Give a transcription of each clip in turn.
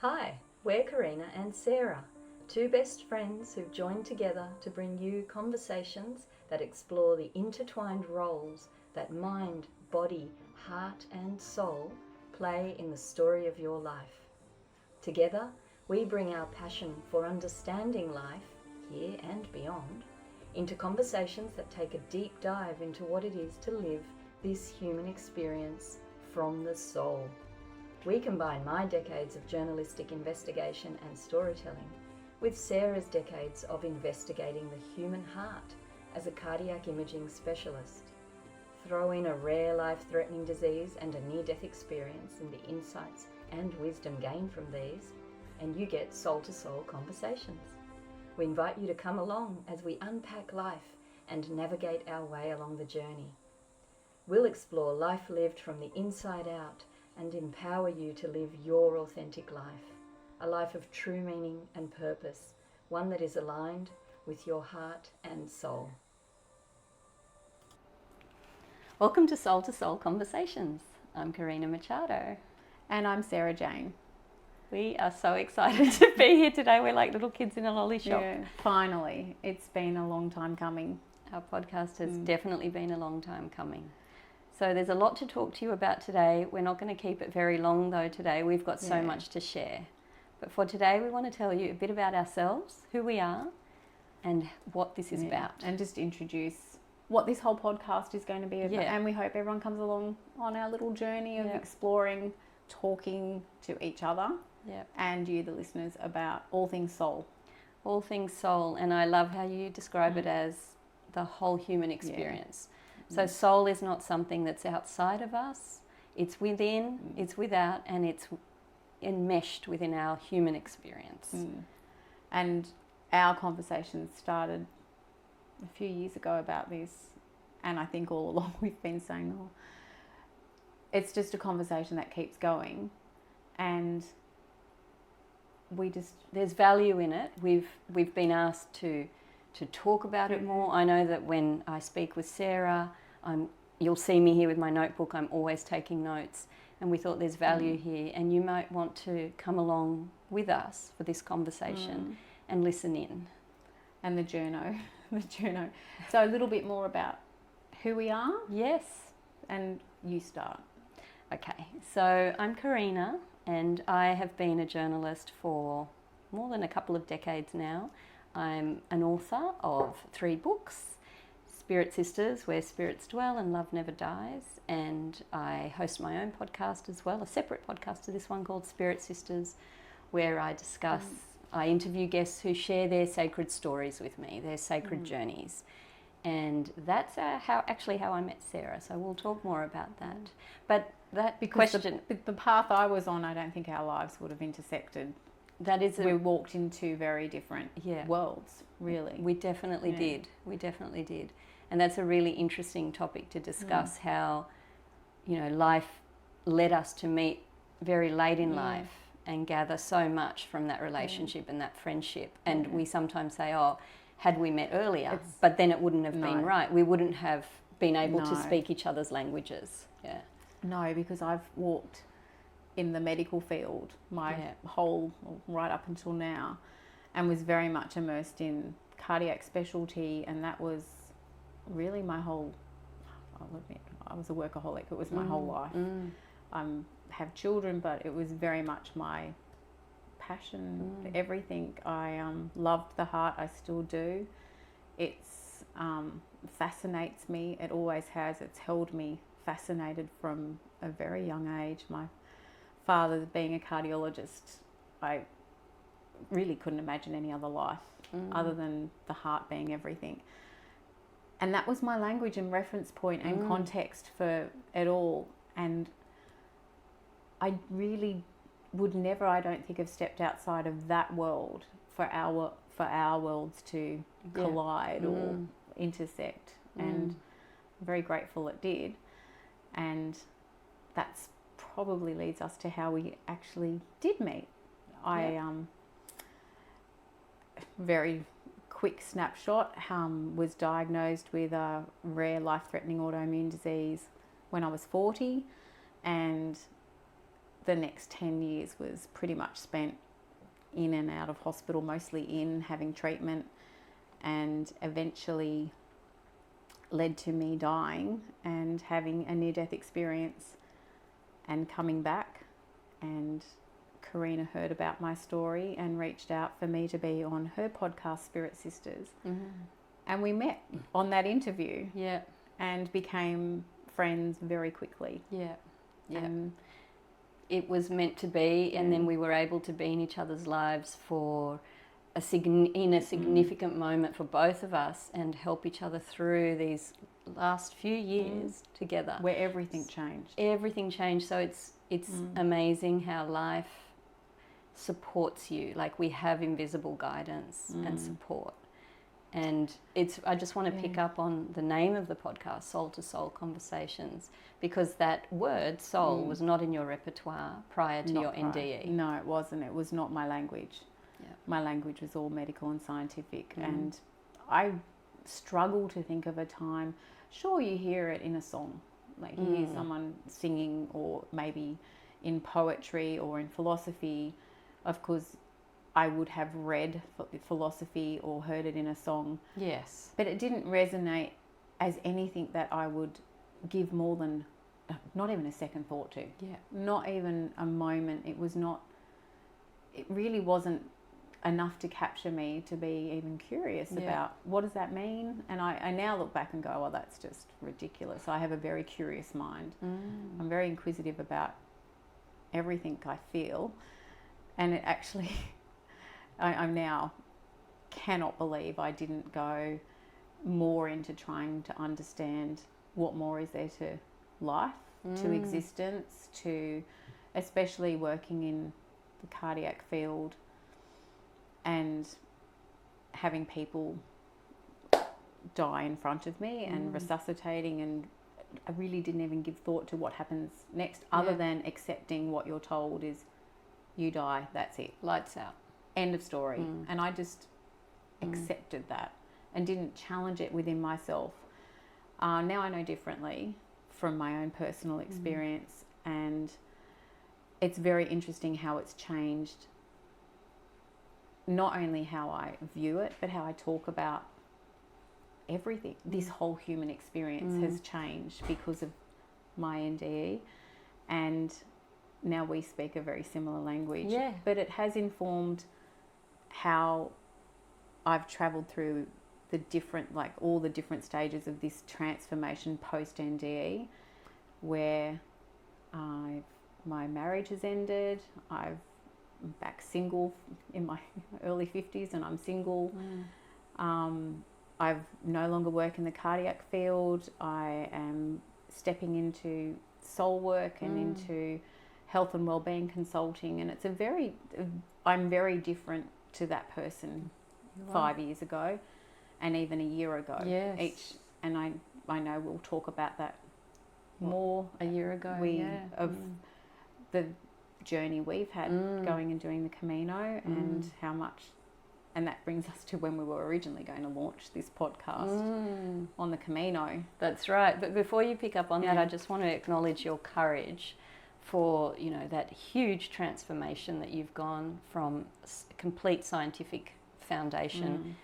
Hi, we're Karina and Sara, two best friends who've joined together to bring you conversations that explore the intertwined roles that mind, body, heart and soul play in the story of your life. Together, we bring our passion for understanding life, here and beyond, into conversations that take a deep dive into what it is to live this human experience from the soul. We combine my decades of journalistic investigation and storytelling with Sara's decades of investigating the human heart as a cardiac imaging specialist. Throw in a rare life-threatening disease and a near-death experience and the insights and wisdom gained from these, and you get soul-to-soul conversations. We invite you to come along as we unpack life and navigate our way along the journey. We'll explore life lived from the inside out and empower you to live your authentic life, a life of true meaning and purpose, one that is aligned with your heart and soul. Welcome to Soul2Soul Conversations. I'm Karina Machado. And I'm Sarah Jayne. We are so excited to be here today. We're like little kids in a lolly shop. Yeah, finally. It's been a long time coming. Our podcast has definitely been a long time coming. So there's a lot to talk to you about today. We're not going to keep it very long though today. We've got so much to share. But for today, we want to tell you a bit about ourselves, who we are, and what this is about. And just introduce what this whole podcast is going to be about. Yeah. And we hope everyone comes along on our little journey of exploring, talking to each other and you, the listeners, about all things soul. All things soul. And I love how you describe it as the whole human experience. So soul is not something that's outside of us. It's within, it's without, and it's enmeshed within our human experience. And our conversation started a few years ago about this, and I think all along we've been saying, it's just a conversation that keeps going, and there's value in it. We've been asked to talk about it more. I know that when I speak with Sara, you'll see me here with my notebook. I'm always taking notes, and we thought there's value here, and you might want to come along with us for this conversation and listen in. And the journo. So a little bit more about who we are. Yes. And you start. Okay, so I'm Karina, and I have been a journalist for more than a couple of decades now. I'm an author of 3 books, Spirit Sisters, Where Spirits Dwell and Love Never Dies, and I host my own podcast as well, a separate podcast to this one called Spirit Sisters, where I discuss, I interview guests who share their sacred stories with me, their sacred journeys. And that's how I met Sara, so we'll talk more about that. But that because question... the path I was on, I don't think our lives would have intersected. We walked into very different worlds, really. We definitely did. We definitely did. And that's a really interesting topic to discuss, how, life led us to meet very late in life and gather so much from that relationship and that friendship. And we sometimes say, had we met earlier, but then it wouldn't have been right. We wouldn't have been able to speak each other's languages. Yeah. No, because I've walked in the medical field right up until now, and was very much immersed in cardiac specialty, and that was really my whole, I'll admit, I was a workaholic. It was my whole life. I have children, but it was very much my passion, everything. I loved the heart. I still do. It's fascinates me. It always has. It's held me fascinated from a very young age. My father being a cardiologist, I really couldn't imagine any other life other than the heart being everything. And that was my language and reference point and context for it all. And I really would never, I don't think, have stepped outside of that world for our worlds to collide or intersect. And I'm very grateful it did. And that's probably leads us to how we actually did meet. I very quick snapshot, was diagnosed with a rare life-threatening autoimmune disease when I was 40, and the next 10 years was pretty much spent in and out of hospital, mostly in having treatment, and eventually led to me dying and having a near-death experience and coming back. And Karina heard about my story and reached out for me to be on her podcast, Spirit Sisters. Mm-hmm. And we met on that interview. Yeah. And became friends very quickly. Yeah. Yeah. It was meant to be, and then we were able to be in each other's lives for a significant moment for both of us, and help each other through these last few years together. Where everything changed. Everything changed. So it's amazing how life supports you. Like, we have invisible guidance and support. And I just want to pick up on the name of the podcast, Soul2Soul Conversations, because that word soul was not in your repertoire prior to your NDE. No, it wasn't. It was not my language. Yeah. My language was all medical and scientific. And I struggle to think of a time. Sure, you hear it in a song. Like, you hear someone singing, or maybe in poetry or in philosophy. Of course, I would have read philosophy or heard it in a song. Yes. But it didn't resonate as anything that I would give more than, not even a second thought to. Yeah. Not even a moment. It really wasn't enough to capture me to be even curious about what does that mean. And I now look back and go, well, that's just ridiculous. I have a very curious mind. I'm very inquisitive about everything I feel. And it actually... I now cannot believe I didn't go more into trying to understand what more is there to life, to existence, to especially working in the cardiac field and having people die in front of me and resuscitating, and I really didn't even give thought to what happens next, other than accepting what you're told is you die, that's it. Lights out. End of story. And I just accepted that and didn't challenge it within myself. Now I know differently from my own personal experience, and it's very interesting how it's changed not only how I view it, but how I talk about everything. This whole human experience has changed because of my NDE, and now we speak a very similar language. Yeah. But it has informed how I've travelled through the different, like all the different stages of this transformation post NDE, where my marriage has ended. I'm back single in my early 50s, and I'm single. I've no longer work in the cardiac field. I am stepping into soul work and into health and wellbeing consulting, and I'm very different to that person 5 years ago, and even a year ago. Yes. And I know we'll talk about that more. A year ago, The journey we've had going and doing the Camino, and how much, and that brings us to when we were originally going to launch this podcast on the Camino. That's right. But before you pick up on that, I just want to acknowledge your courage for, that huge transformation that you've gone from complete scientific foundation.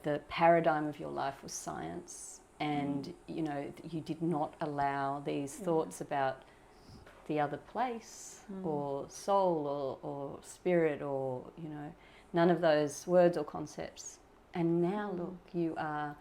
The paradigm of your life was science, and you did not allow these thoughts about the other place or soul or spirit or none of those words or concepts. And now look, you are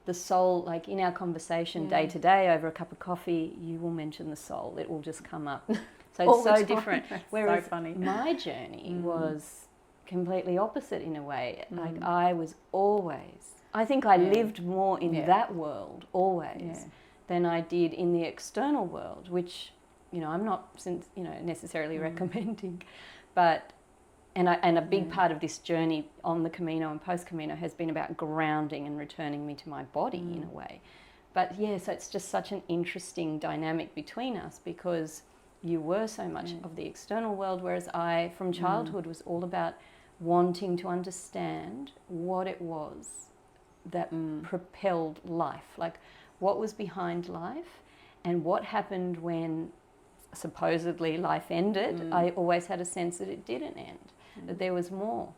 the soul. Like, in our conversation day to day over a cup of coffee, you will mention the soul. It will just come up. So it's so different. Whereas so funny. My journey was completely opposite in a way. Like, I was always, I think I lived more in that world always than I did in the external world, which, I'm not necessarily recommending, but and a big part of this journey on the Camino and post Camino has been about grounding and returning me to my body in a way. But so it's just such an interesting dynamic between us, because you were so much of the external world, whereas I, from childhood, was all about wanting to understand what it was that propelled life, like what was behind life and what happened when supposedly life ended, I always had a sense that it didn't end, that there was more.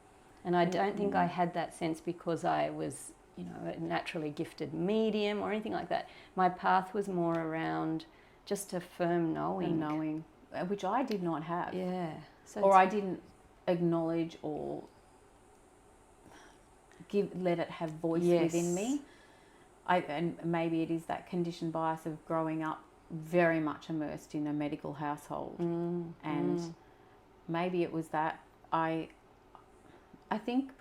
And I don't think I had that sense because I was, you know, a naturally gifted medium or anything like that. My path was more around just a firm knowing. Which I did not have. Yeah. So or I didn't acknowledge or let it have voice within me. And maybe it is that conditioned bias of growing up very much immersed in a medical household. And maybe it was that I think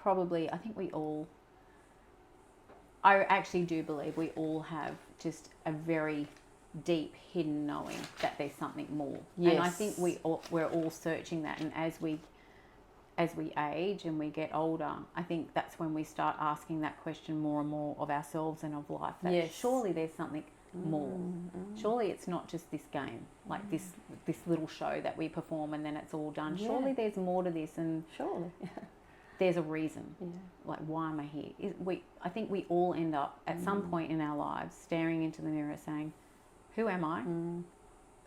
I actually do believe we all have just a very deep hidden knowing that there's something more. Yes. And I think we're all searching that, and as we age and we get older, I think that's when we start asking that question more and more of ourselves and of life, that surely there's something more. Surely it's not just this game, like this little show that we perform and then it's all done. Surely there's more to this, and surely there's a reason. Like, why am I here? I think we all end up at some point in our lives staring into the mirror saying, who am I?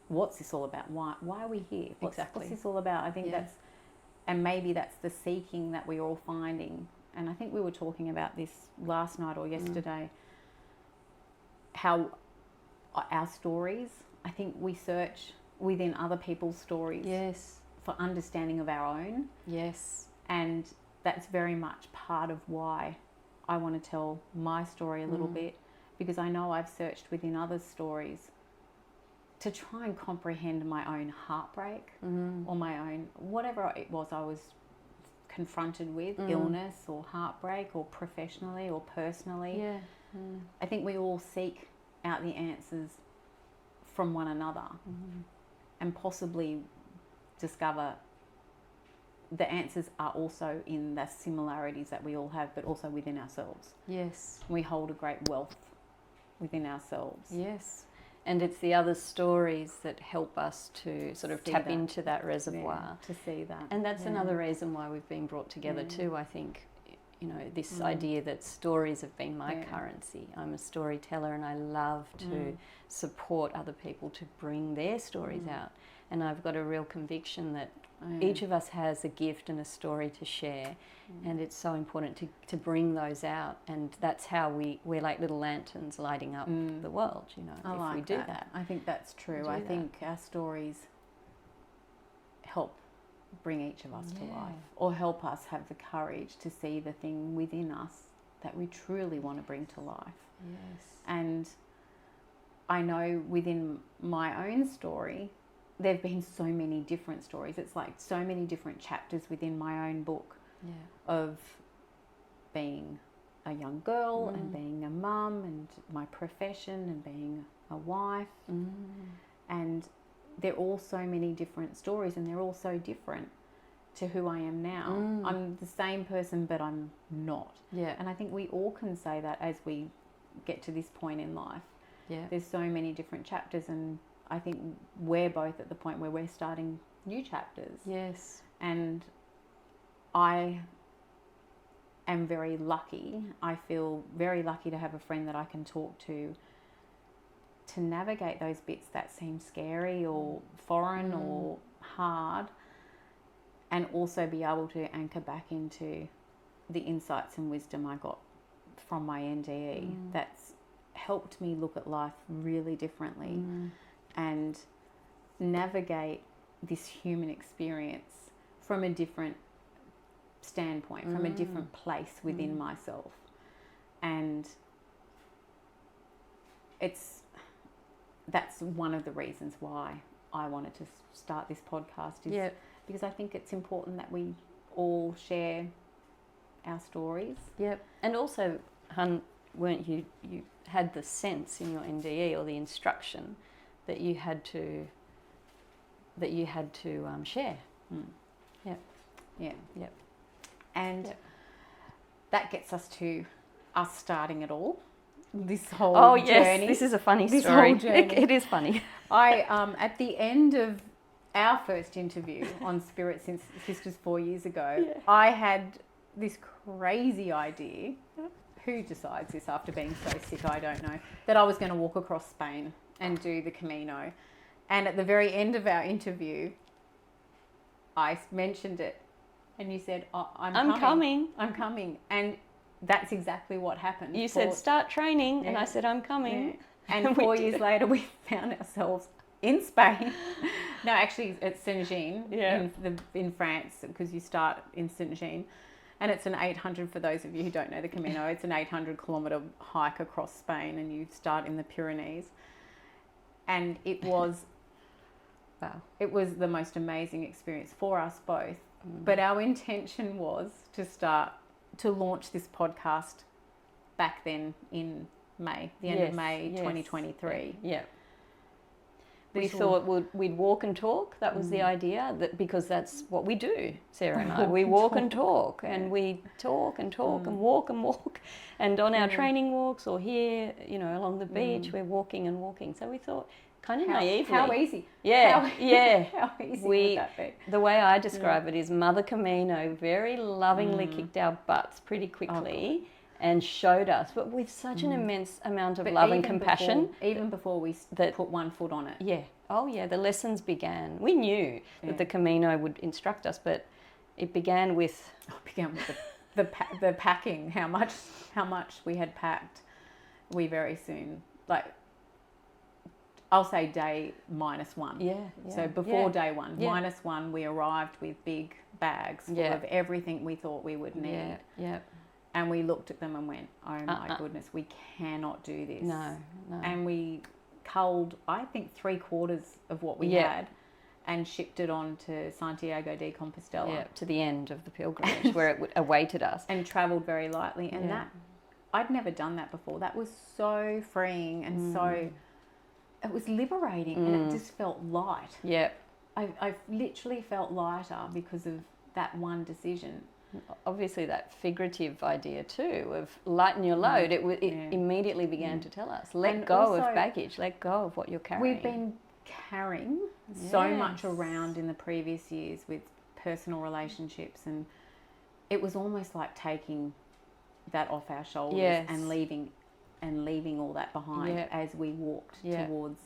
What's this all about? Why are we here? What's this all about? I think and maybe that's the seeking that we're all finding. And I think we were talking about this last night or yesterday, how our stories, I think we search within other people's stories for understanding of our own. And that's very much part of why I want to tell my story a little bit, because I know I've searched within others' stories to try and comprehend my own heartbreak or my own, whatever it was I was confronted with, illness or heartbreak, or professionally or personally. I think we all seek out the answers from one another and possibly discover the answers are also in the similarities that we all have, but also within ourselves. We hold a great wealth within ourselves. And it's the other stories that help us to sort of tap into that reservoir. To see that. And that's another reason why we've been brought together too, I think. You know, this idea that stories have been my currency. I'm a storyteller and I love to support other people to bring their stories out. And I've got a real conviction that each of us has a gift and a story to share, and it's so important to bring those out, and that's how we're like little lanterns lighting up the world, you know, if we do that. I think that's true. I think our stories help bring each of us to life, or help us have the courage to see the thing within us that we truly want to bring to life. And I know within my own story, there have been so many different stories. It's like so many different chapters within my own book of being a young girl and being a mum and my profession and being a wife. And they're all so many different stories, and they're all so different to who I am now. I'm the same person, but I'm not. And I think we all can say that as we get to this point in life. There's so many different chapters, and I think we're both at the point where we're starting new chapters. And I am very lucky. I feel very lucky to have a friend that I can talk to navigate those bits that seem scary or foreign or hard, and also be able to anchor back into the insights and wisdom I got from my NDE that's helped me look at life really differently and navigate this human experience from a different standpoint, from a different place within myself. And that's one of the reasons why I wanted to start this podcast, is because I think it's important that we all share our stories. And also, Hun, weren't you had the sense in your NDE, or the instruction that you had to share. And that gets us to us starting it all. This whole journey. This is a funny story. This whole journey. It is funny. I at the end of our first interview on Spirit Sisters 4 years ago, I had this crazy idea. Who decides this after being so sick? I don't know. That I was going to walk across Spain and do the Camino. And at the very end of our interview, I mentioned it, and you said, oh, I'm coming. I'm coming. And that's exactly what happened. You said, start training, and I said, I'm coming. Yeah. And 4 years later, we found ourselves in Spain. No, actually, it's Saint-Jean in France, because you start in Saint-Jean. And it's an 800, for those of you who don't know the Camino, it's an 800-kilometre hike across Spain, and you start in the Pyrenees. And it was... Wow. It was the most amazing experience for us both. But our intention was to launch this podcast back then in May, the end of May 2023. Yeah. We thought we'd walk and talk. That was the idea, because that's what we do, Sarah and I. We walk and talk, and we talk and talk and walk and walk. And on our training walks, or here, along the beach, we're walking and walking. So we thought, kind of naively. How easy. Yeah, How easy would that be? The way I describe it is Mother Camino very lovingly kicked our butts pretty quickly and showed us, but with such an immense amount of love and compassion. Even before we put one foot on it. Yeah. Oh, yeah. The lessons began. We knew that the Camino would instruct us, but it began with... the packing, how much we had packed. We very soon, I'll say day -1. Yeah. So before day one, -1, we arrived with big bags full of everything we thought we would need. Yeah. And we looked at them and went, oh my goodness, we cannot do this. No. And we culled, I think, 3/4 of what we had and shipped it on to Santiago de Compostela. Yeah, to the end of the pilgrimage where it awaited us. And travelled very lightly. And that, I'd never done that before. That was so freeing and so... It was liberating and it just felt light. Yeah. I literally felt lighter because of that one decision. Obviously that figurative idea too of lighten your load, it immediately began to tell us, let go of baggage, let go of what you're carrying. We've been carrying so much around in the previous years with personal relationships, and it was almost like taking that off our shoulders and leaving all that behind as we walked towards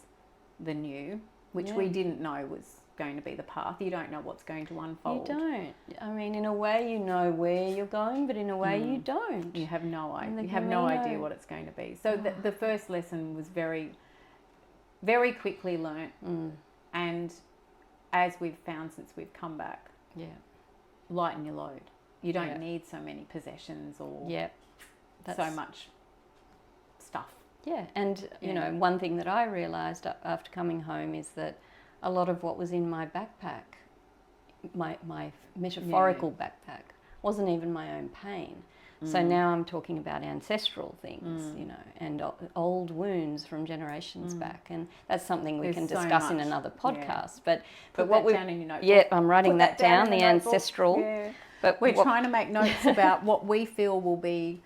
the new, which we didn't know was going to be the path. You don't know what's going to unfold. You don't. I mean, in a way you know where you're going, but in a way you don't. You have no idea. You have no idea what it's going to be. So the first lesson was very, very quickly learnt. And as we've found since we've come back, lighten your load. You don't need so many possessions or so much stuff. Yeah, and you know, one thing that I realised after coming home is that a lot of what was in my backpack, my metaphorical backpack, wasn't even my own pain. So now I'm talking about ancestral things, you know, and old wounds from generations back, and that's something we can discuss in another podcast. But what we down in your notebook. Yeah, I'm writing that down. The ancestral. Yeah. But we're trying to make notes about what we feel will be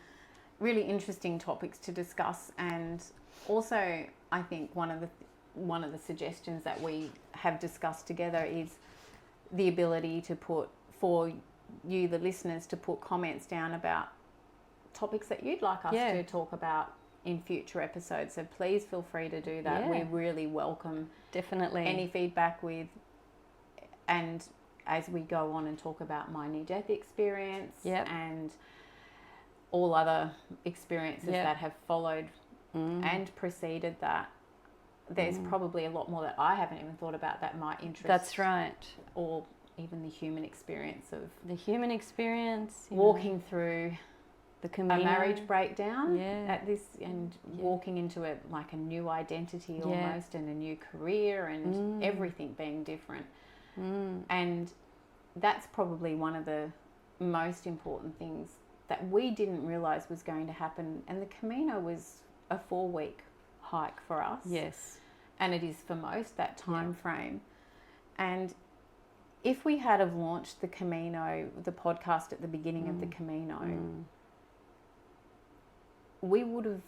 really interesting topics to discuss, and also I think one of the suggestions that we have discussed together is the ability to put, for you the listeners, to put comments down about topics that you'd like us to talk about in future episodes. So please feel free to do that. We really welcome any feedback and as we go on and talk about my near-death experience and all other experiences that have followed and preceded that, there's probably a lot more that I haven't even thought about that might interest. That's right. Or even the human experience of... The human experience. Walking through the Camino. A marriage breakdown at this, and walking into it like a new identity almost, and a new career, and everything being different. And that's probably one of the most important things that we didn't realise was going to happen. And the Camino was a 4-week hike for us. Yes. And it is for most, that time frame. And if we had have launched the Camino, the podcast at the beginning of the Camino, we would have,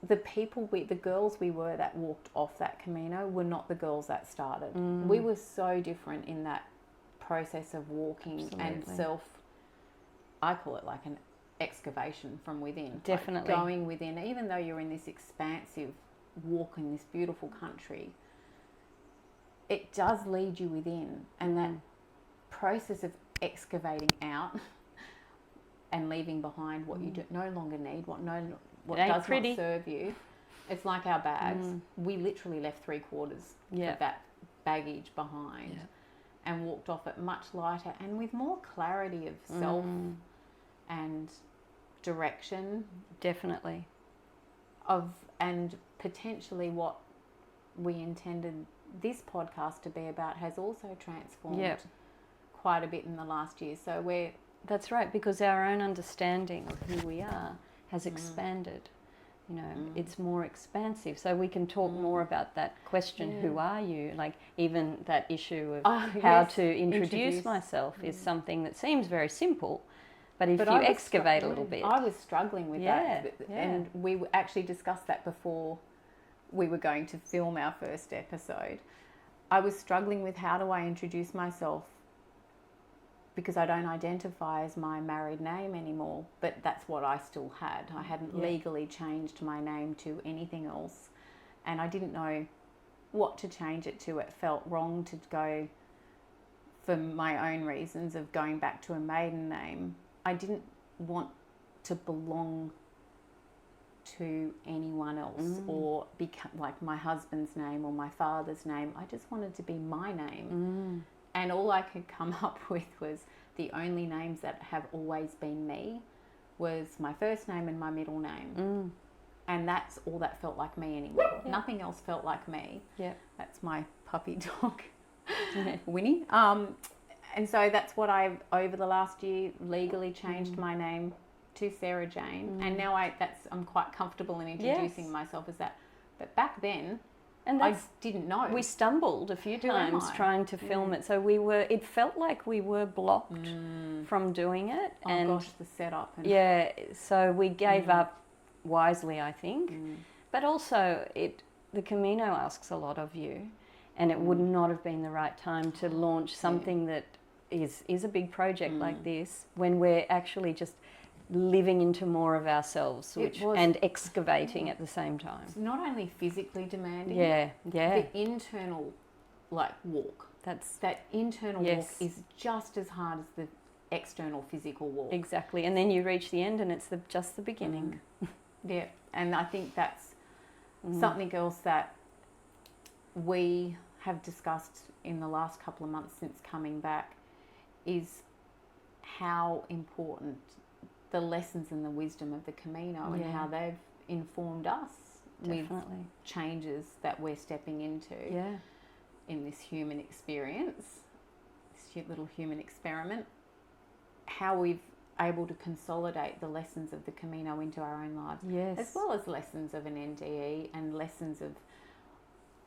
the girls we were that walked off that Camino were not the girls that started. We were so different in that process of walking and I call it like an excavation from within. Definitely. Like going within, even though you're in this expansive walk in this beautiful country, it does lead you within, and that process of excavating out and leaving behind what you no longer need, what does not serve you. It's like our bags. We literally left 3/4 of that baggage behind and walked off it much lighter and with more clarity of self and direction. Definitely. And potentially what we intended this podcast to be about has also transformed quite a bit in the last year. So that's right, because our own understanding of who we are has expanded. You know, it's more expansive. So we can talk more about that question, who are you? Like even that issue of how to introduce myself is something that seems very simple, but if you excavate a little bit. I was struggling with that. And we actually discussed that before we were going to film our first episode. I was struggling with how do I introduce myself, because I don't identify as my married name anymore, but that's what I still had. I hadn't legally changed my name to anything else, and I didn't know what to change it to. It felt wrong to go, for my own reasons of going back to a maiden name. I didn't want to belong to anyone else or become like my husband's name or my father's name. I just wanted to be my name. And all I could come up with was the only names that have always been me was my first name and my middle name. And that's all that felt like me anymore. Nothing else felt like me. That's my puppy dog, Winnie. And so that's what I've, over the last year, legally changed my name to Sarah Jayne. And now I'm quite comfortable in introducing myself as that. But back then, and I didn't know. We stumbled a few times trying to film it. So it felt like we were blocked from doing it. Oh gosh, the setup. So we gave up wisely, I think. But also, the Camino asks a lot of you. And it would not have been the right time to launch something that is a big project like this when we're actually just living into more of ourselves and excavating at the same time. It's not only physically demanding. The internal walk. That internal walk is just as hard as the external physical walk. Exactly. And then you reach the end and it's just the beginning. And I think that's something else that we have discussed in the last couple of months since coming back is how important the lessons and the wisdom of the Camino and how they've informed us with changes that we're stepping into in this human experience, this little human experiment, how we've able to consolidate the lessons of the Camino into our own lives, as well as lessons of an NDE and lessons of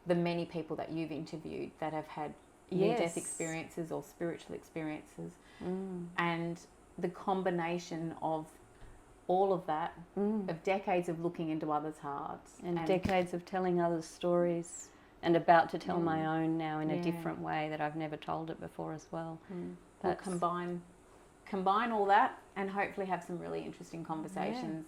the many people that you've interviewed that have had near-death experiences or spiritual experiences, and the combination of all of that, of decades of looking into others' hearts. And decades of telling others' stories and about to tell my own now in a different way that I've never told it before as well. We'll combine all that and hopefully have some really interesting conversations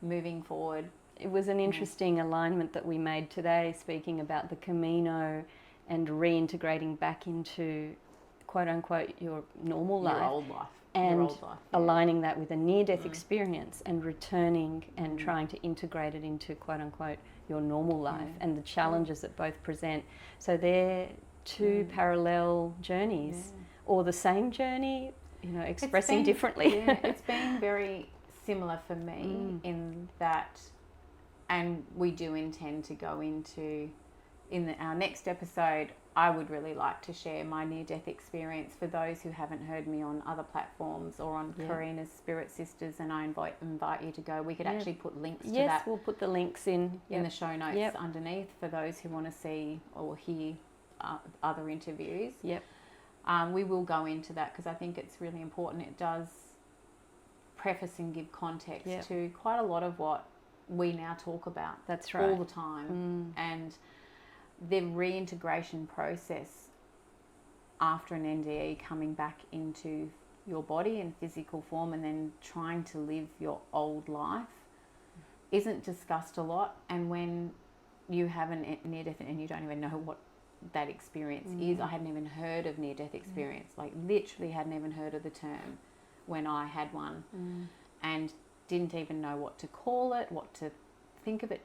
moving forward. It was an interesting alignment that we made today, speaking about the Camino and reintegrating back into, quote unquote, your normal life. Your old life. And aligning that with a near-death experience and returning and trying to integrate it into, quote unquote, your normal life and the challenges that both present. So they're two parallel journeys or the same journey, expressing differently. It's been very similar for me in that, and we do intend to go into, our next episode, I would really like to share my near-death experience for those who haven't heard me on other platforms or on Karina's Spirit Sisters, and I invite you to go. We could actually put links to that. Yes, we'll put the links in the show notes underneath for those who want to see or hear other interviews. We will go into that because I think it's really important. It does preface and give context to quite a lot of what we now talk about. That's right. All the time. And the reintegration process after an NDE, coming back into your body in physical form and then trying to live your old life, isn't discussed a lot. And when you have a near death and you don't even know that experience is. I hadn't even heard of near-death experience, like literally hadn't even heard of the term when I had one, and didn't even know what to call it, what to think of it.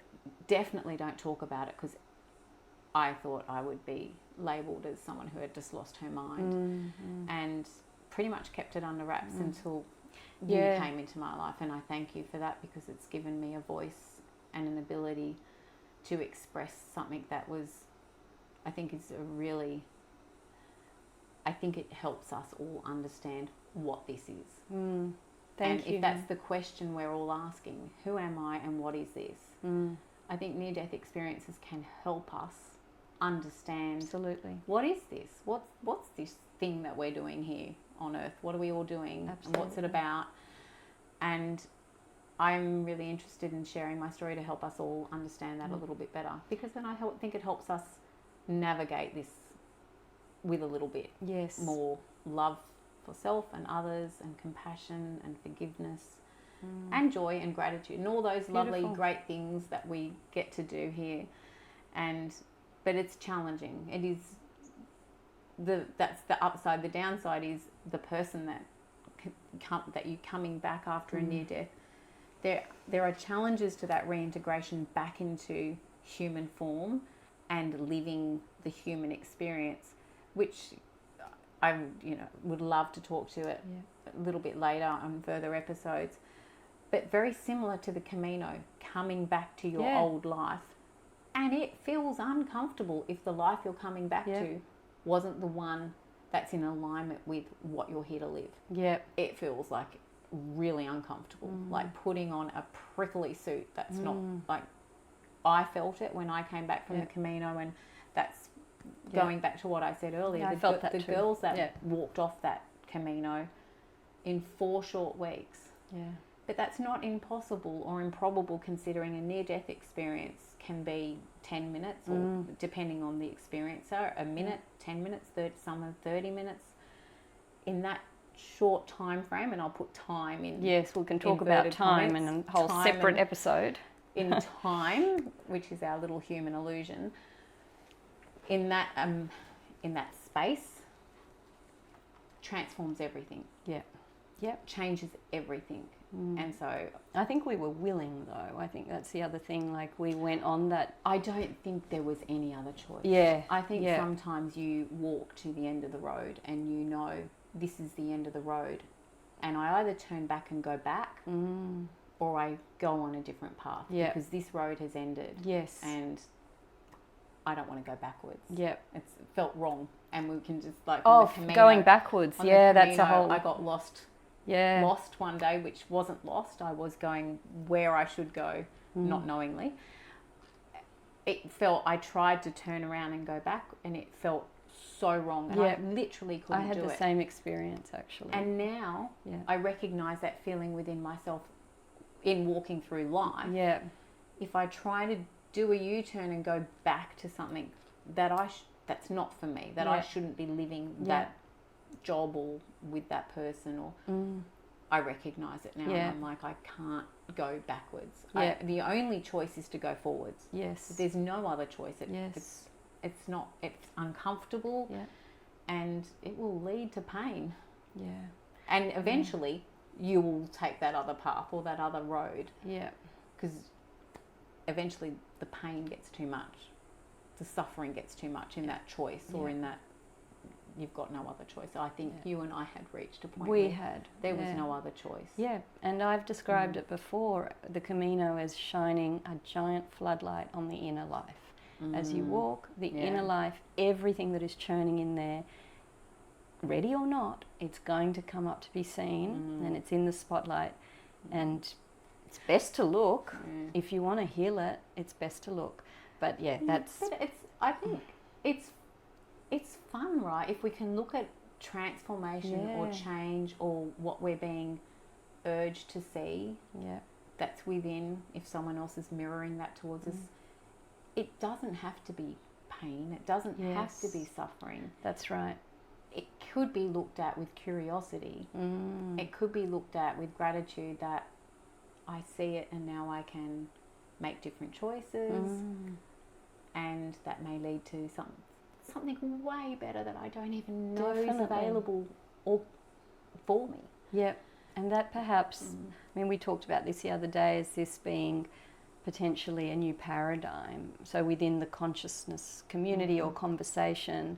Definitely don't talk about it, because I thought I would be labelled as someone who had just lost her mind, and pretty much kept it under wraps until you came into my life. And I thank you for that, because it's given me a voice and an ability to express something that was, I think is a really, I think it helps us all understand what this is. Thank you. If that's the question we're all asking, who am I and what is this? I think near-death experiences can help us understand. Absolutely. What is this? What's this thing that we're doing here on Earth? What are we all doing? Absolutely. And what's it about? And I'm really interested in sharing my story to help us all understand that a little bit better, because then I think it helps us navigate this with a little bit more love for self and others, and compassion and forgiveness and joy and gratitude and all those lovely, great things that we get to do here. But it's challenging. It is that's the upside. The downside is the person that you coming back after a near death. There are challenges to that reintegration back into human form and living the human experience, which I would love to talk to it a little bit later on further episodes. But very similar to the Camino, coming back to your old life, and it feels uncomfortable if the life you're coming back to wasn't the one that's in alignment with what you're here to live. It feels like really uncomfortable, like putting on a prickly suit that's not like, I felt it when I came back from the Camino, and that's going back to what I said earlier. I felt that the too. girls that walked off that Camino in 4 short weeks. But that's not impossible or improbable, considering a near-death experience can be 10 minutes, or depending on the experiencer, a minute, 10 minutes, some are 30 minutes. In that short time frame, and I'll put time in. Yes, we can talk about time in a whole separate episode. In time, which is our little human illusion, in that space, transforms everything. Changes everything. And so I think we were willing, though. I think that's the other thing. Like, we went on that. I don't think there was any other choice. I think sometimes you walk to the end of the road and you know this is the end of the road, and I either turn back and go back, or I go on a different path, because this road has ended. And I don't want to go backwards. It's felt wrong, and we can just going backwards. That's a whole. I got lost. Lost one day, which wasn't lost. I was going where I should go, not knowingly. I tried to turn around and go back, and it felt so wrong. And I literally couldn't do it. I had the same experience, actually. And now I recognize that feeling within myself in walking through life. If I try to do a U-turn and go back to something that that's not for me, that I shouldn't be living that job or with that person, or I recognize it now, and I'm like, I can't go backwards. The only choice is to go forwards. There's no other choice. It's not, it's uncomfortable, and it will lead to pain. And eventually you will take that other path or that other road. Because eventually the pain gets too much, the suffering gets too much in that choice, or in that you've got no other choice. I think you and I had reached a point where there was no other choice. And I've described it before, the Camino as shining a giant floodlight on the inner life. As you walk, the inner life, everything that is churning in there, ready or not, it's going to come up to be seen, and it's in the spotlight. And it's best to look. If you want to heal it, it's best to look. But that's... But I think it's fun, right? If we can look at transformation or change, or what we're being urged to see, that's within, if someone else is mirroring that towards us, it doesn't have to be pain. It doesn't have to be suffering. That's right. It could be looked at with curiosity. It could be looked at with gratitude, that I see it and now I can make different choices, and that may lead to something way better that I don't even know is Definitely. available or for me. Yep. And that perhaps, I mean, we talked about this the other day as this being potentially a new paradigm. So within the consciousness community or conversation,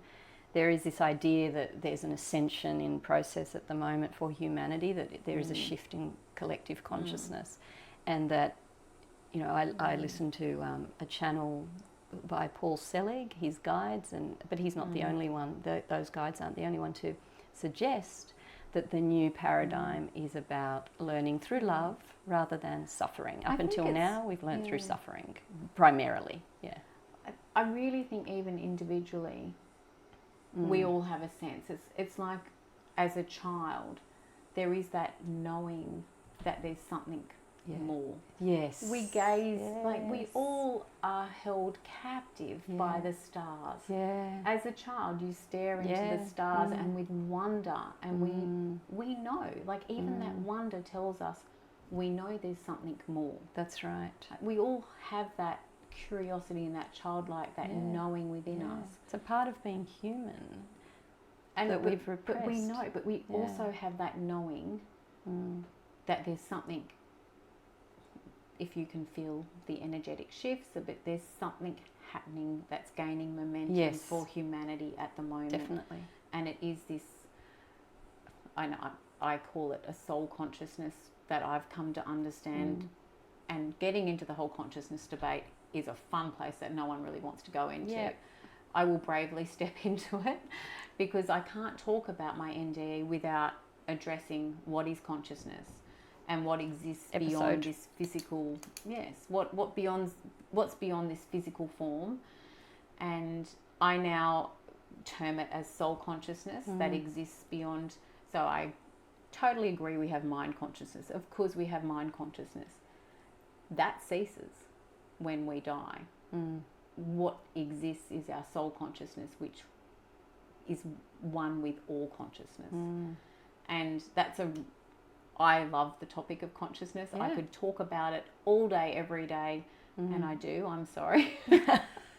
there is this idea that there's an ascension in process at the moment for humanity, that there is a shift in collective consciousness, and that, you know, I listened to a channel by Paul Selig, his guides, but he's not the only one. Those guides aren't the only one to suggest that the new paradigm is about learning through love rather than suffering. Up until now, we've learned through suffering, primarily. Yeah. I really think even individually, we all have a sense. It's like, as a child, there is that knowing that there's something more. Yes. We gaze, like we all are held captive by the stars. Yeah. As a child, you stare into the stars and with wonder, and we know, like even that wonder tells us we know there's something more. That's right. We all have that curiosity and that childlike, that knowing within us. It's a part of being human. And that we've repressed. But we know, but we also have that knowing that there's something. If you can feel the energetic shifts, but there's something happening that's gaining momentum for humanity at the moment. Definitely. And it is this, I call it a soul consciousness that I've come to understand. And getting into the whole consciousness debate is a fun place that no one really wants to go into. Yep. I will bravely step into it because I can't talk about my NDE without addressing what is consciousness. And what exists beyond this physical, what's beyond this physical form. And I now term it as soul consciousness that exists beyond. So I totally agree we have mind consciousness. Of course we have mind consciousness. That ceases when we die. What exists is our soul consciousness, which is one with all consciousness. And I love the topic of consciousness. I could talk about it all day, every day, and I do. I'm sorry.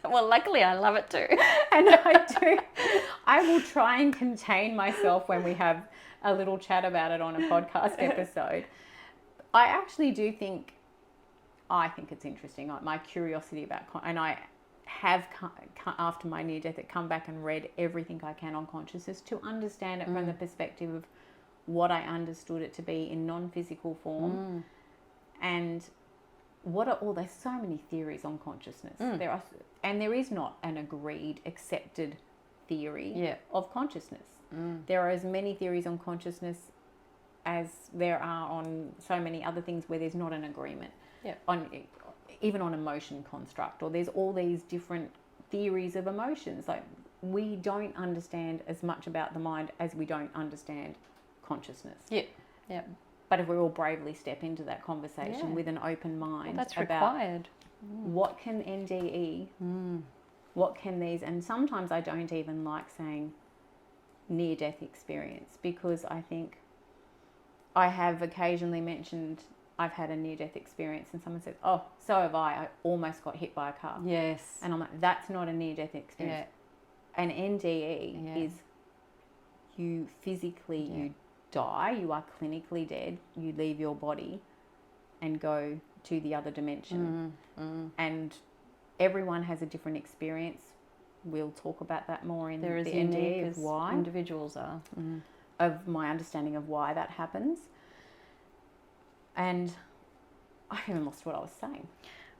Well, luckily I love it too. And I do. I will try and contain myself when we have a little chat about it on a podcast episode. I actually do think, it's interesting. My curiosity about, and I have, after my near-death, come back and read everything I can on consciousness to understand it from the perspective of what I understood it to be in non-physical form, and there's so many theories on consciousness. There is not an agreed, accepted theory of consciousness. There are as many theories on consciousness as there are on so many other things where there's not an agreement. Even on emotion construct, or there's all these different theories of emotions. Like, we don't understand as much about the mind as we don't understand consciousness. But if we all bravely step into that conversation with an open mind, that's about required. What can NDE, what can these, and sometimes I don't even like saying near-death experience, because I think I have occasionally mentioned I've had a near-death experience, and someone says, oh, so have I almost got hit by a car. Yes. And I'm like, that's not a near-death experience. An NDE is you physically, you die, you are clinically dead, you leave your body and go to the other dimension. And everyone has a different experience. We'll talk about that more in the NDE of why individuals are. Of my understanding of why that happens. And I even lost what I was saying.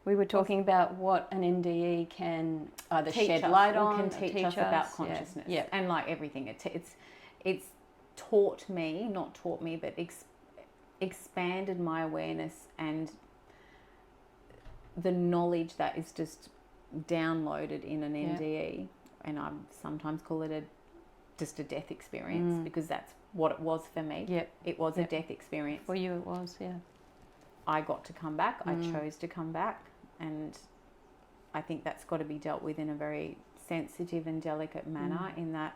We were talking about what an NDE can either shed light on, can teach us about consciousness. And like everything, it's taught me, not taught me, but expanded my awareness and the knowledge that is just downloaded in an NDE. And I sometimes call it just a death experience, because that's what it was for me. It was a death experience. For you it was, I got to come back. I chose to come back. And I think that's got to be dealt with in a very sensitive and delicate manner, in that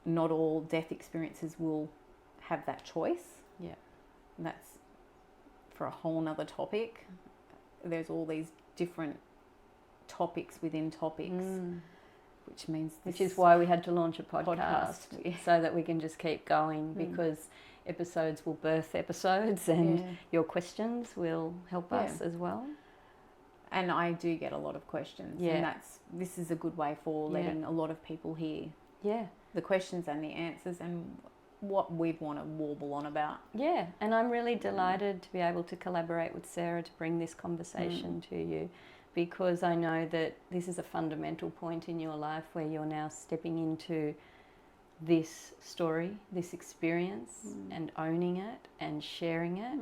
not all death experiences will have that choice. And that's for a whole nother topic. There's all these different topics within topics, which is why we had to launch a podcast. Yeah. So that we can just keep going, because episodes will birth episodes, and your questions will help us as well. And I do get a lot of questions, and this is a good way for letting a lot of people hear the questions and the answers and what we want to warble on about. Yeah, and I'm really delighted to be able to collaborate with Sara to bring this conversation to you, because I know that this is a fundamental point in your life where you're now stepping into this story, this experience, and owning it and sharing it.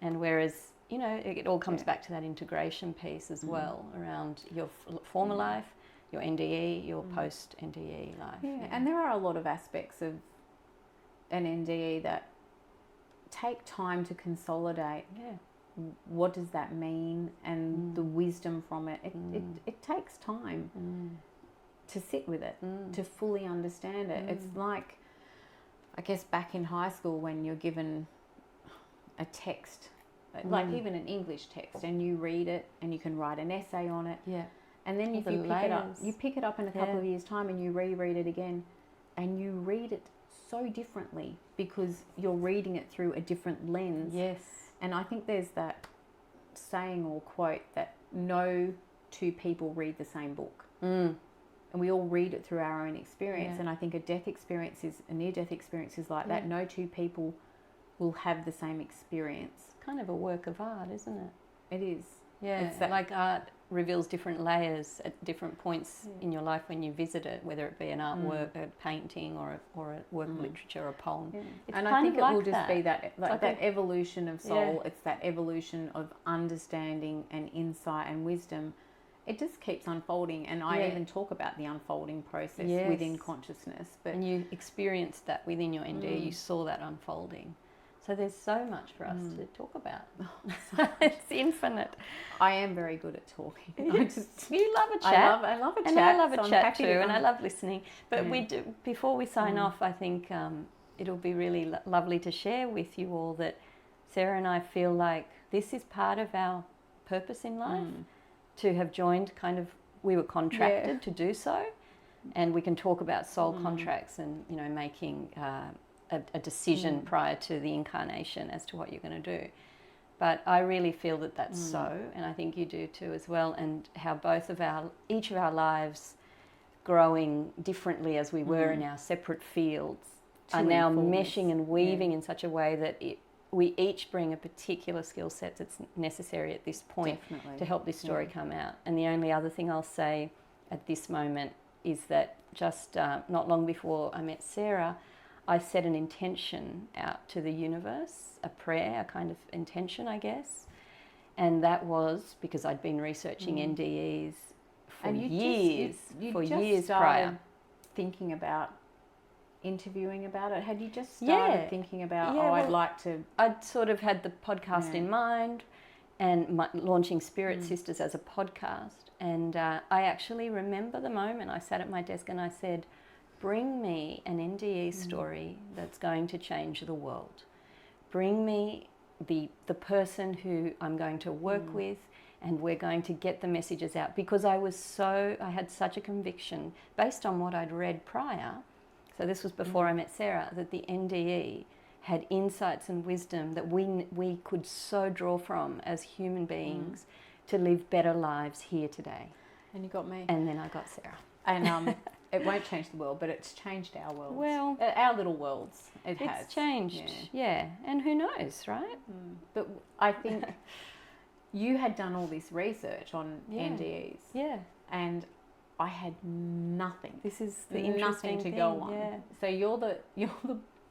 And whereas, you know, it all comes back to that integration piece as well, around your former life, your NDE, your post-NDE life. Yeah. And there are a lot of aspects of an NDE that take time to consolidate. What does that mean? And the wisdom from it. It takes time to sit with it, to fully understand it. It's like, I guess, back in high school when you're given a text, like even an English text, and you read it and you can write an essay on it. And then if you pick it up in a couple of years' time and you reread it again, and you read it so differently because you're reading it through a different lens. And I think there's that saying or quote that no two people read the same book. And we all read it through our own experience. And I think a near-death experience is like that. No two people will have the same experience. Kind of a work of art, isn't it? It is. It's like art reveals different layers at different points in your life when you visit it, whether it be an artwork, a painting, or a work of literature, or a poem. And I think it will just be that, like that evolution of soul. It's that evolution of understanding and insight and wisdom. It just keeps unfolding, and I even talk about the unfolding process within consciousness. But and you experienced that within your ND. You saw that unfolding. So there's so much for us to talk about. It's infinite. I am very good at talking. You love a chat. I love a chat. And I love a so chat too, and I love listening. But we do, before we sign off, I think it'll be really lovely to share with you all that Sara and I feel like this is part of our purpose in life, to have joined we were contracted to do so, and we can talk about soul contracts and, you know, making a decision prior to the incarnation as to what you're going to do. But I really feel that that's so, and I think you do too as well, and how each of our lives growing differently as we were in our separate fields are now meshing and weaving in such a way that we each bring a particular skill set that's necessary at this point to help this story come out. And the only other thing I'll say at this moment is that just not long before I met Sara, I set an intention out to the universe, a prayer, a kind of intention, I guess. And that was because I'd been researching NDEs for years prior. Thinking about interviewing about it. Had you just started thinking about, I'd like to... I'd sort of had the podcast in mind, and launching Spirit Sisters as a podcast. And I actually remember the moment I sat at my desk and I said, bring me an NDE story that's going to change the world. Bring me the person who I'm going to work with, and we're going to get the messages out. Because I had such a conviction based on what I'd read prior, so this was before I met Sara, that the NDE had insights and wisdom that we could so draw from as human beings to live better lives here today. And you got me. And then I got Sara. And it won't change the world, but it's changed our worlds. Well, our little worlds. It's changed, and who knows, right? But I think you had done all this research on NDEs. And I had nothing. This is the interesting nothing to thing, go on. So you're the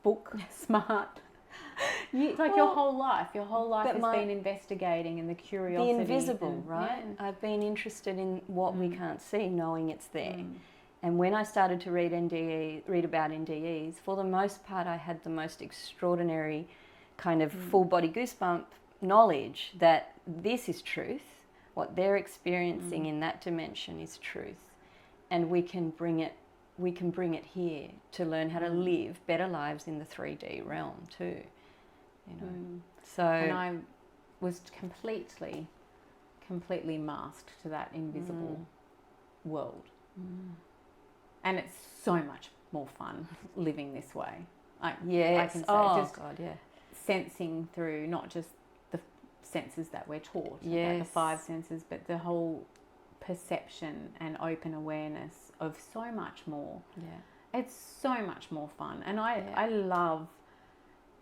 book smart. Your whole life has been investigating, and the curiosity. The invisible, right? I've been interested in what we can't see, knowing it's there. And when I started to read about NDEs, for the most part, I had the most extraordinary kind of full body goosebump knowledge that this is truth. What they're experiencing in that dimension is truth, and we can bring it here to learn how to live better lives in the 3D realm too. You know, so and I was completely masked to that invisible world. And it's so much more fun living this way. I can say God, yeah. sensing through not just the senses that we're taught, Yes. the 5 senses, but the whole perception and open awareness of so much more. Yeah. It's so much more fun. And I love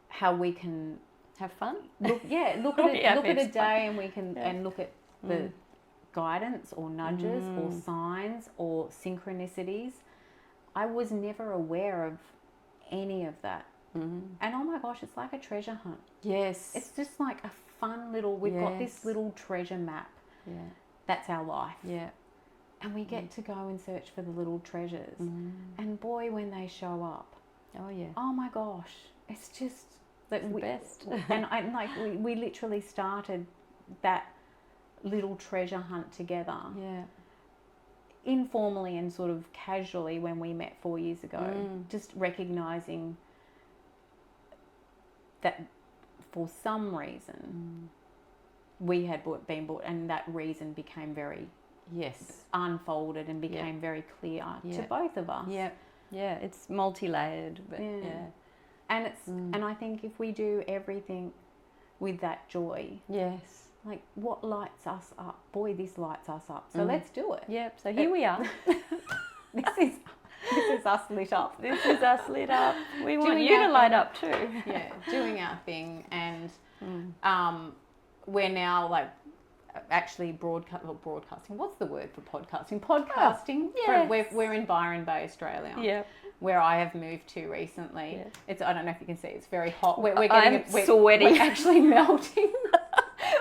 how we can have fun. Look at a day and we can and look at the guidance or nudges or signs or synchronicities. I was never aware of any of that. And oh my gosh, it's like a treasure hunt. Yes. It's just like a fun little, we've got this little treasure map. Yeah. That's our life. Yeah. And we get to go and search for the little treasures. And boy, when they show up. Oh yeah. Oh my gosh. It's just that the best. And we literally started that little treasure hunt together. Yeah. Informally and sort of casually when we met 4 years ago. Just recognizing that for some reason we had been bought, and that reason became very unfolded and became very clear to both of us. It's multi-layered, but and it's and I think if we do everything with that joy, like what lights us up, boy, this lights us up, so let's do it. So here we are. This is us lit up. This is us lit up. We want you to light up too. Doing our thing. And we're now like actually broadcasting. What's the word for podcasting? Podcasting. Yes. We're in Byron Bay, Australia. Where I have moved to recently. It's, I don't know if you can see, it's very hot. We're sweaty. We're actually melting.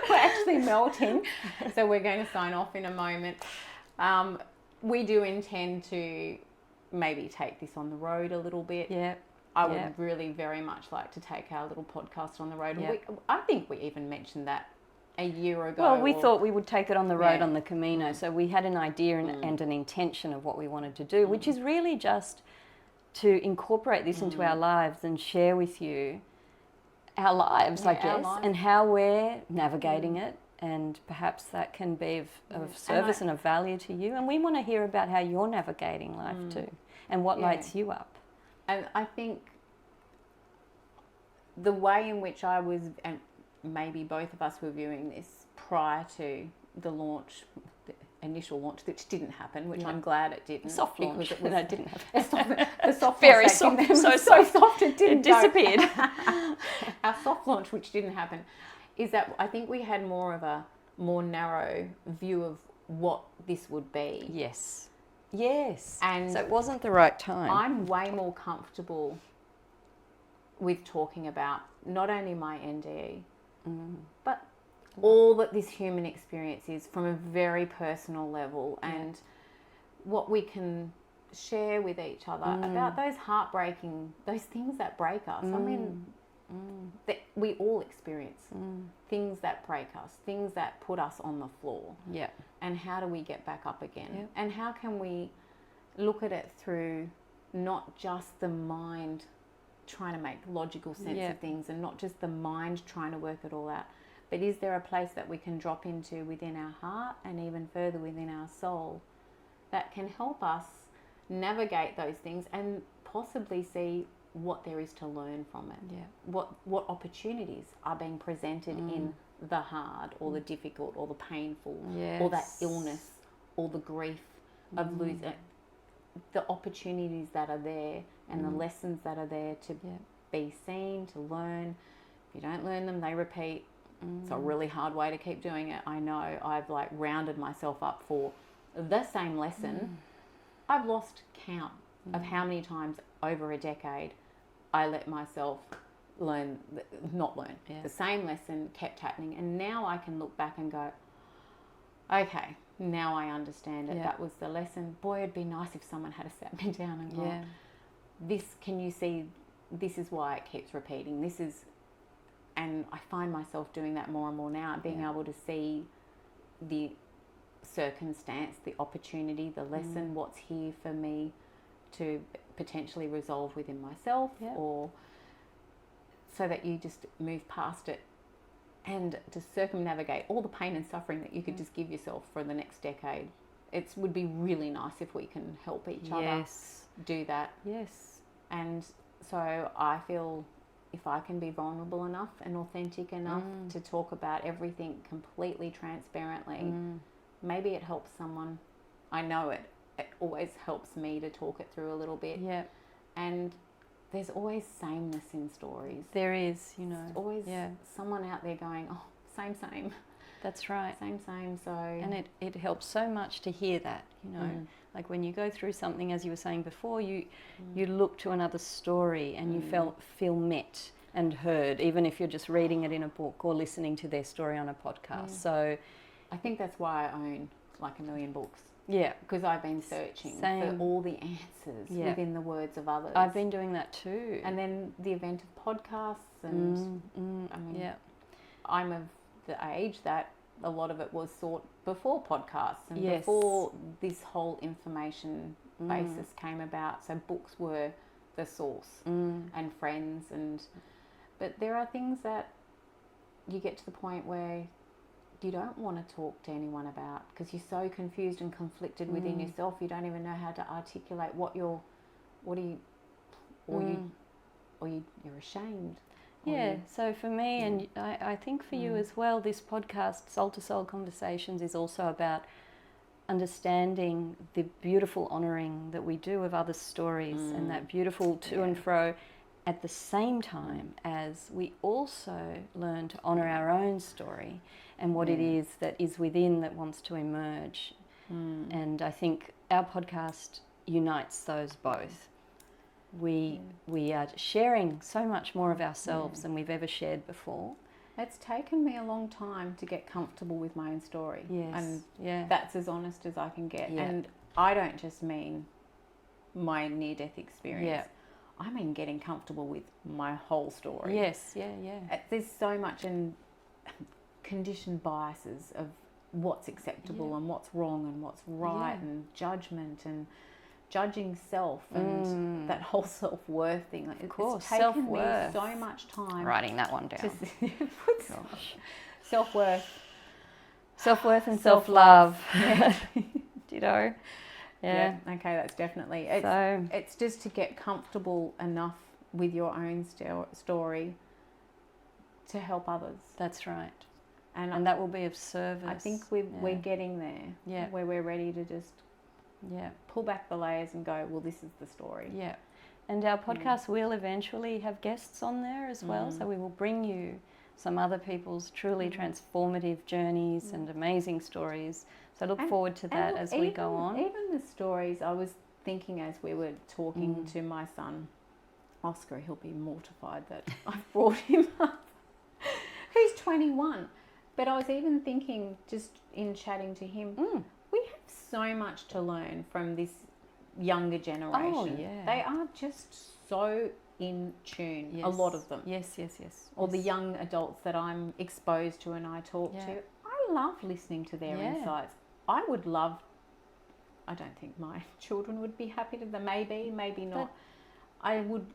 We're actually melting. So we're going to sign off in a moment. We do intend to maybe take this on the road a little bit. I would really very much like to take our little podcast on the road. I think we even mentioned that a year ago. Well, we thought we would take it on the road on the Camino. So we had an idea and an intention of what we wanted to do, which is really just to incorporate this into our lives and share with you our lives, I guess, and how we're navigating it. And perhaps that can be of service and of value to you. And we want to hear about how you're navigating life too, and what lights you up. And I think the way in which I was, and maybe both of us were viewing this prior to the launch, the initial launch, which didn't happen, which I'm glad it didn't. Soft launch. Because it was, no, it didn't happen. The soft Very launch soft. so soft it didn't disappeared. Our soft launch, which didn't happen, is that I think we had more of a more narrow view of what this would be. Yes. And so it wasn't the right time. I'm way more comfortable with talking about not only my NDE, but all that this human experience is from a very personal level, and what we can share with each other about those those things that break us. I mean, that we all experience things that break us, things that put us on the floor. And how do we get back up again? And how can we look at it through not just the mind trying to make logical sense of things, and not just the mind trying to work it all out, but is there a place that we can drop into within our heart and even further within our soul that can help us navigate those things and possibly see what there is to learn from it? What opportunities are being presented in the hard or the difficult or the painful or that illness or the grief of losing, the opportunities that are there and the lessons that are there to be seen, to learn. If you don't learn them, they repeat. It's a really hard way to keep doing it. I know. I've like rounded myself up for the same lesson. I've lost count of how many times over a decade I let myself not learn. The same lesson kept happening, and now I can look back and go, okay, now I understand it. That was the lesson. Boy, it'd be nice if someone had sat me down and gone, can you see, this is why it keeps repeating. This is, and I find myself doing that more and more now, being able to see the circumstance, the opportunity, the lesson, what's here for me to potentially resolve within myself, or so that you just move past it and to circumnavigate all the pain and suffering that you could just give yourself for the next decade it would be really nice if we can help each other do that. Yes. And so I feel if I can be vulnerable enough and authentic enough to talk about everything completely transparently, maybe it helps someone. I know it always helps me to talk it through a little bit. Yeah. And there's always sameness in stories. There is, you know. There's always someone out there going, oh, same. That's right. Same. So, and it helps so much to hear that, you know. Like when you go through something, as you were saying before, you look to another story and you feel met and heard, even if you're just reading it in a book or listening to their story on a podcast. So I think that's why I own like 1 million books. Yeah. Because I've been searching for all the answers within the words of others. I've been doing that too. And then the event of podcasts and I mean, I'm of the age that a lot of it was sought before podcasts and before this whole information basis came about. So books were the source and friends but there are things that you get to the point where you don't want to talk to anyone about because you're so confused and conflicted within yourself. You don't even know how to articulate you're ashamed. Yeah, so for me, and I think for you as well, this podcast, Soul2Soul Conversations, is also about understanding the beautiful honouring that we do of other stories and that beautiful to and fro at the same time as we also learn to honour our own story and what it is that is within that wants to emerge. And I think our podcast unites those both. We are sharing so much more of ourselves than we've ever shared before. It's taken me a long time to get comfortable with my own story. Yes. And that's as honest as I can get. Yeah. And I don't just mean my near-death experience. Yeah. I mean getting comfortable with my whole story. Yes, yeah. There's so much in conditioned biases of what's acceptable and what's wrong and what's right and judgment and judging self and that whole self-worth thing. Like, of course, it's taken self-worth. me so much time. Writing that one down. Self-worth. Self-worth and self-love. Ditto. Yeah. Okay, that's definitely. It's just to get comfortable enough with your own story to help others. That's right. And that will be of service. I think we're getting there. Yeah. Where we're ready to just pull back the layers and go, well, this is the story. Yeah. And our podcast will eventually have guests on there as well. So we will bring you some other people's truly transformative journeys and amazing stories. So look forward to that as we go on. Even the stories, I was thinking as we were talking to my son, Oscar, he'll be mortified that I've brought him up. He's 21. But I was even thinking, just in chatting to him, we have so much to learn from this younger generation. Oh, yeah. They are just so in tune, a lot of them. Yes. Or the young adults that I'm exposed to and I talk to. I love listening to their insights. I don't think my children would be happy to them. Maybe not. I would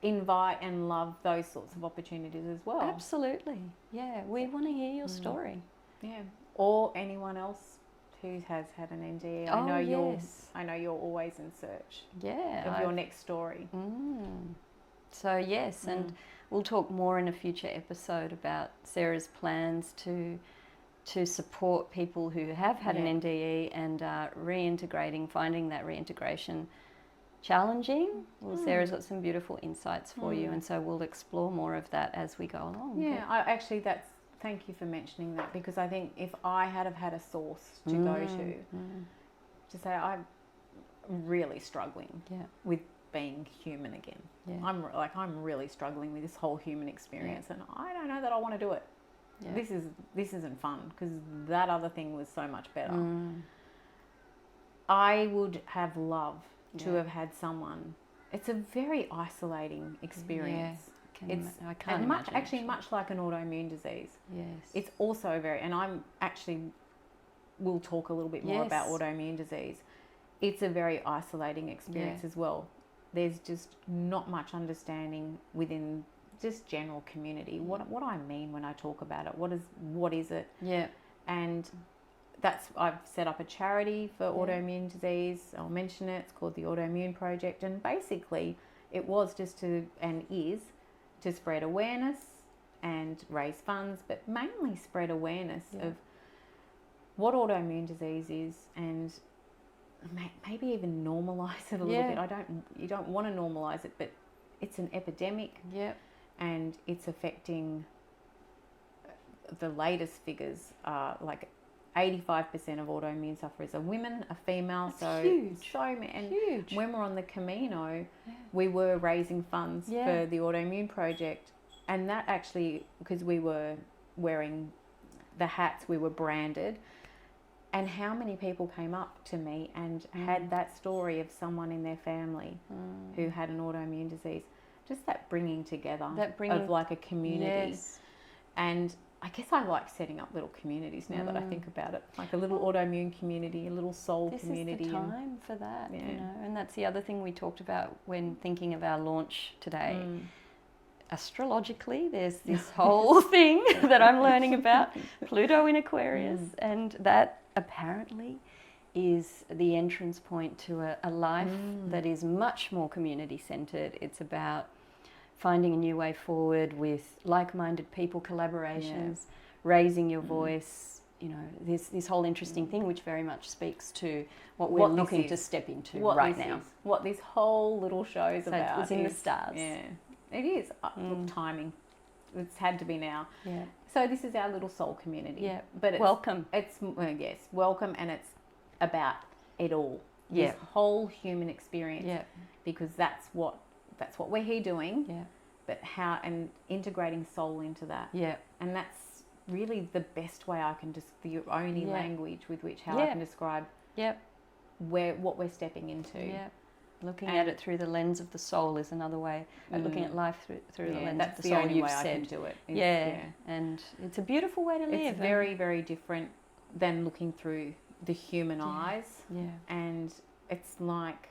invite and love those sorts of opportunities as well. Absolutely. Yeah, we want to hear your story. Yeah. Or anyone else who has had an NDE. I know you're always in search of your next story. So yes, and we'll talk more in a future episode about Sarah's plans to support people who have had an NDE and are reintegrating, finding that reintegration challenging. Well, Sarah's got some beautiful insights for you, and so we'll explore more of that as we go along. Yeah, thank you for mentioning that, because I think if I had a source to go to say I'm really struggling with being human again. Yeah. I'm really struggling with this whole human experience, and I don't know that I want to do it. Yeah. This isn't fun, because that other thing was so much better. I would have loved to have had someone. It's a very isolating experience. I can't imagine. Much like an autoimmune disease. Yes. It's also we'll talk a little bit more about autoimmune disease. It's a very isolating experience as well. There's just not much understanding within just general community. What I mean when I talk about it, what is it? Yeah. And I've set up a charity for autoimmune disease. I'll mention it. It's called the Autoimmune Project, and basically it was just and is to spread awareness and raise funds, but mainly spread awareness of what autoimmune disease is, and maybe even normalise it a little bit. You don't want to normalise it, but it's an epidemic. And it's affecting, the latest figures are like 85% of autoimmune sufferers are women, are female. That's so huge. And huge. When we're on the Camino, we were raising funds for the Autoimmune Project, and that actually, because we were wearing the hats, we were branded, and how many people came up to me and had that story of someone in their family who had an autoimmune disease. Just that bringing together of like a community. And I guess I like setting up little communities now that I think about it, like a little autoimmune community, a little soul community. This is the time for that, you know. And that's the other thing we talked about when thinking of our launch today. Astrologically, there's this whole thing that I'm learning about, Pluto in Aquarius, and that apparently is the entrance point to a life that is much more community-centred. It's about finding a new way forward with like-minded people, collaborations, raising your voice, you know, this whole interesting thing which very much speaks to what we're looking to step into right now. What this whole little show is about. It's in the stars. Yeah, it is. Look, timing. It's had to be now. Yeah. So this is our little soul community. Yeah. But it's, welcome. It's yes, welcome, and it's about it all. This whole human experience. Yeah. Because that's what we're here doing. Yeah. But how, and integrating soul into that. Yeah. And that's really the best way I can just, the only language with which I can describe what we're stepping into. Yeah. Looking at it through the lens of the soul is another way of looking at life through the lens of the soul. That's the only way I can do it. And it's a beautiful way to live. It's very, very different than looking through the human eyes. Yeah. And it's like,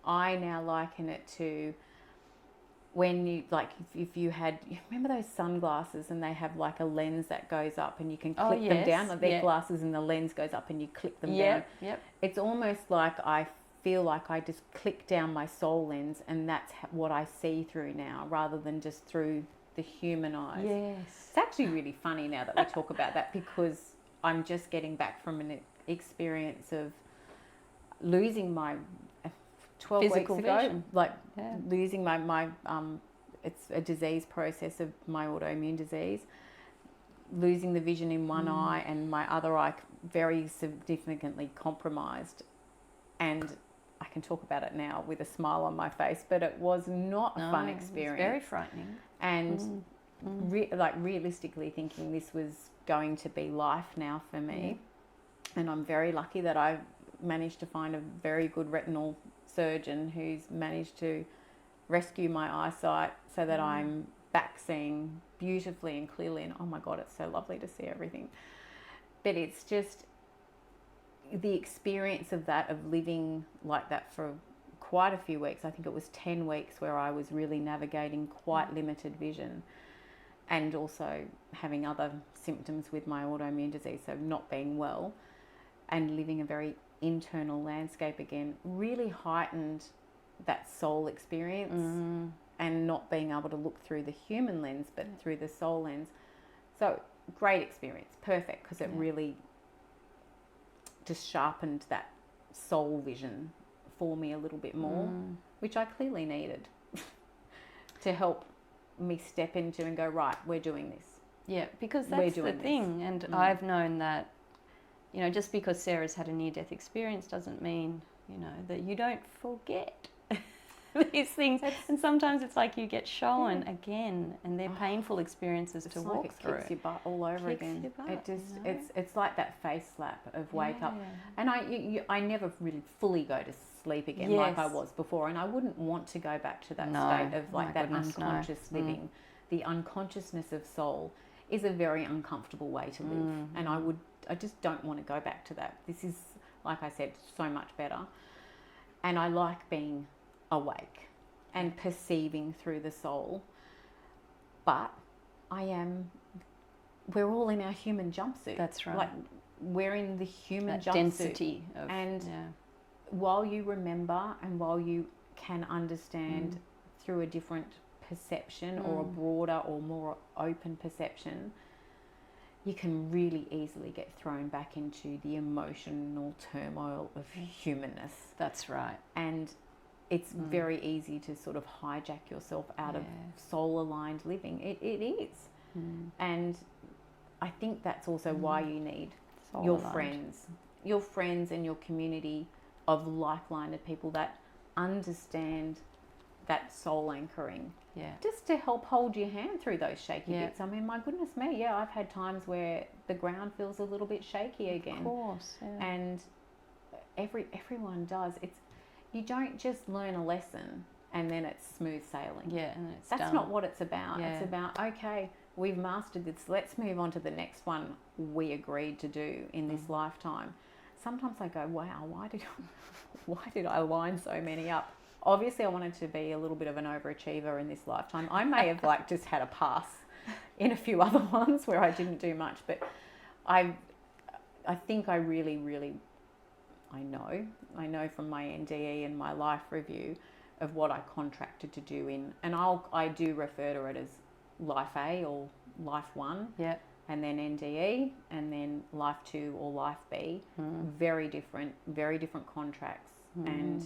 I now liken it to when you, like, if you had, you remember those sunglasses and they have like a lens that goes up and you can click them down, like their glasses and the lens goes up and you click them down. Yep. It's almost like I feel like I just click down my soul lens and that's what I see through now, rather than just through the human eyes. Yes. It's actually really funny now that we talk about that, because I'm just getting back from an experience of losing my 12 physical weeks ago, vision. Losing my it's a disease process of my autoimmune disease, losing the vision in one eye and my other eye very significantly compromised. And I can talk about it now with a smile on my face, but it was not a fun experience. It's very frightening. And realistically thinking this was going to be life now for me. And I'm very lucky that I managed to find a very good retinal surgeon who's managed to rescue my eyesight so that I'm back seeing beautifully and clearly, and oh my God, it's so lovely to see everything. But it's just the experience of that, of living like that for quite a few weeks. I think it was 10 weeks where I was really navigating quite limited vision, and also having other symptoms with my autoimmune disease, so not being well and living a very internal landscape again, really heightened that soul experience and not being able to look through the human lens but through the soul lens. So great experience, perfect, because it really just sharpened that soul vision for me a little bit more, which I clearly needed to help me step into and go, right, we're doing this. Yeah, because that's the thing. And I've known that, you know, just because Sarah's had a near-death experience doesn't mean, you know, that you don't forget these things. And sometimes it's like you get shown again, and they're painful experiences to walk through. It kicks your butt all over again. It just, you know? it's like that face slap of wake up. And I never really fully go to sleep again like I was before, and I wouldn't want to go back to that state of like that unconscious living. The unconsciousness of soul is a very uncomfortable way to live, and I just don't want to go back to that. This is, like I said, so much better. And I like being awake and perceiving through the soul. But we're all in our human jumpsuit. That's right. Like, we're in the human that jumpsuit. density of, And while you remember and while you can understand through a different perception or a broader or more open perception, you can really easily get thrown back into the emotional turmoil of humanness. That's right. And it's very easy to sort of hijack yourself out of soul-aligned living. It is. And I think that's also why you need your friends and your community of like-minded people that understand that soul anchoring. Yeah. Just to help hold your hand through those shaky bits. I mean, my goodness me, I've had times where the ground feels a little bit shaky again. Of course, yeah. And everyone does. You don't just learn a lesson and then it's smooth sailing. Yeah, and it's That's done. not what it's about. Yeah. It's about, okay, we've mastered this. Let's move on to the next one we agreed to do in this lifetime. Sometimes I go, wow, why did I line so many up? Obviously, I wanted to be a little bit of an overachiever in this lifetime. I may have just had a pass in a few other ones where I didn't do much, but I think I really, really, I know from my NDE and my life review of what I contracted to do and I do refer to it as Life A or Life 1. Yeah. And then NDE, and then Life 2 or Life B. Very different contracts, and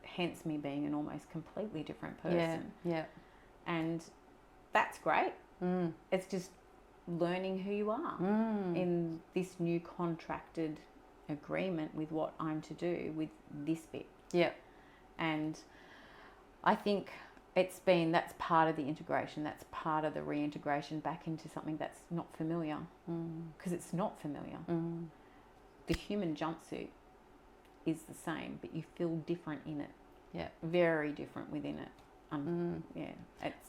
hence me being an almost completely different person. Yeah. And that's great. It's just learning who you are in this new contracted agreement with what I'm to do with this bit. Yeah. And I think that's part of the integration, that's part of the reintegration back into something that's not familiar, because it's not familiar. The human jumpsuit is the same, but you feel different in it. Yeah. Very different within it.